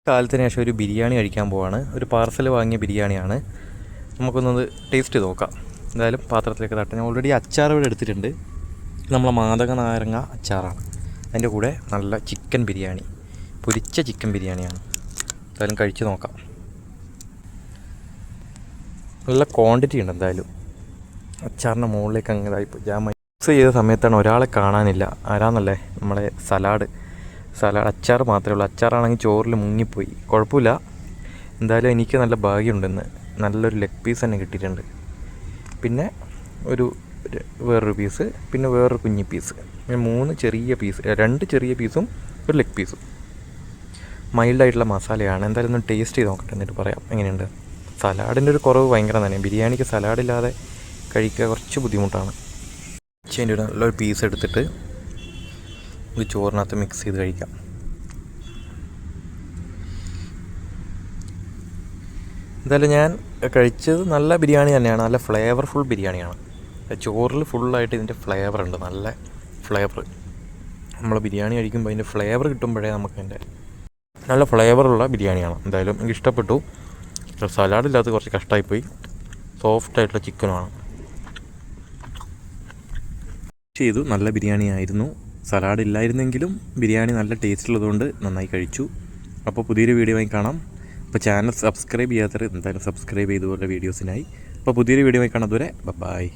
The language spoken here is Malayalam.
കാലത്തിന് ശേഷം ഒരു ബിരിയാണി കഴിക്കാൻ പോവാണ്. ഒരു പാർസൽ വാങ്ങിയ ബിരിയാണിയാണ്. നമുക്കൊന്നത് ടേസ്റ്റ് ചെയ്ത് നോക്കാം. എന്തായാലും പാത്രത്തിലേക്ക് തട്ടാം. ഞാൻ ഓൾറെഡി അച്ചാർ ഇവിടെ എടുത്തിട്ടുണ്ട്. നമ്മളെ മാതക നാരങ്ങ അച്ചാറാണ്. അതിൻ്റെ കൂടെ നല്ല ചിക്കൻ ബിരിയാണി, പൊരിച്ച ചിക്കൻ ബിരിയാണിയാണ്. എന്തായാലും കഴിച്ച് നോക്കാം. നല്ല ക്വാണ്ടിറ്റി ഉണ്ട്. എന്തായാലും അച്ചാറിൻ്റെ മുകളിലേക്ക് അങ്ങ് ഇതായിപ്പോൾ ഞാൻ മിക്സ് ചെയ്ത സമയത്താണ് ഒരാളെ കാണാനില്ല. ആരാന്നല്ലേ, നമ്മളെ സലാഡ് അച്ചാർ മാത്രമേ ഉള്ളൂ. അച്ചാറാണെങ്കിൽ ചോറിൽ മുങ്ങിപ്പോയി. കുഴപ്പമില്ല, എന്തായാലും എനിക്ക് നല്ല ഭാഗ്യമുണ്ടെന്ന്. നല്ലൊരു ലെഗ് പീസ് തന്നെ കിട്ടിയിട്ടുണ്ട്. പിന്നെ വേറൊരു പീസ്, പിന്നെ വേറൊരു കുഞ്ഞി പീസ്, പിന്നെ 3 ചെറിയ പീസ്, 2 ചെറിയ പീസും ഒരു ലെഗ് പീസും. മൈൽഡായിട്ടുള്ള മസാലയാണ്. എന്തായാലും ഒന്ന് ടേസ്റ്റ് ചെയ്ത് നോക്കട്ടെ, എന്നിട്ട് പറയാം എങ്ങനെയുണ്ട്. സലാഡിൻ്റെ ഒരു കുറവ് ഭയങ്കര തന്നെ. ബിരിയാണിക്ക് സലാഡില്ലാതെ കഴിക്കുക കുറച്ച് ബുദ്ധിമുട്ടാണ്. അതിൻ്റെ ഒരു നല്ലൊരു പീസ് എടുത്തിട്ട് ഇത് ചോറിനകത്ത് മിക്സ് ചെയ്ത് കഴിക്കാം. എന്തായാലും ഞാൻ കഴിച്ചത് നല്ല ബിരിയാണി തന്നെയാണ്. നല്ല ഫ്ലേവർഫുൾ ബിരിയാണിയാണ്. ചോറിൽ ഫുള്ളായിട്ട് ഇതിൻ്റെ ഫ്ലേവർ ഉണ്ട്, നല്ല ഫ്ലേവർ. നമ്മൾ ബിരിയാണി കഴിക്കുമ്പോൾ അതിൻ്റെ ഫ്ലേവർ കിട്ടുമ്പോഴേ നമുക്കതിൻ്റെ നല്ല ഫ്ലേവറുള്ള ബിരിയാണിയാണ്. എന്തായാലും എനിക്ക് ഇഷ്ടപ്പെട്ടു. സലാഡില്ലാത്ത കുറച്ച് കഷ്ടമായിപ്പോയി. സോഫ്റ്റായിട്ടുള്ള ചിക്കനുമാണ്. ചെയ്തു, നല്ല ബിരിയാണി ആയിരുന്നു. സലാഡ് ഇല്ലായിരുന്നെങ്കിലും ബിരിയാണി നല്ല ടേസ്റ്റ് ഉള്ളതുകൊണ്ട് നന്നായി കഴിച്ചു. അപ്പോൾ പുതിയൊരു വീഡിയോയുമായി കാണാം. അപ്പോൾ ചാനൽ സബ്സ്ക്രൈബ് ചെയ്യാത്തവർ എന്തായാലും സബ്സ്ക്രൈബ് ചെയ്തുപോലെ വീഡിയോസിനായി. അപ്പോൾ പുതിയൊരു വീഡിയോയുമായി കാണാം. അതുവരെ ബൈ.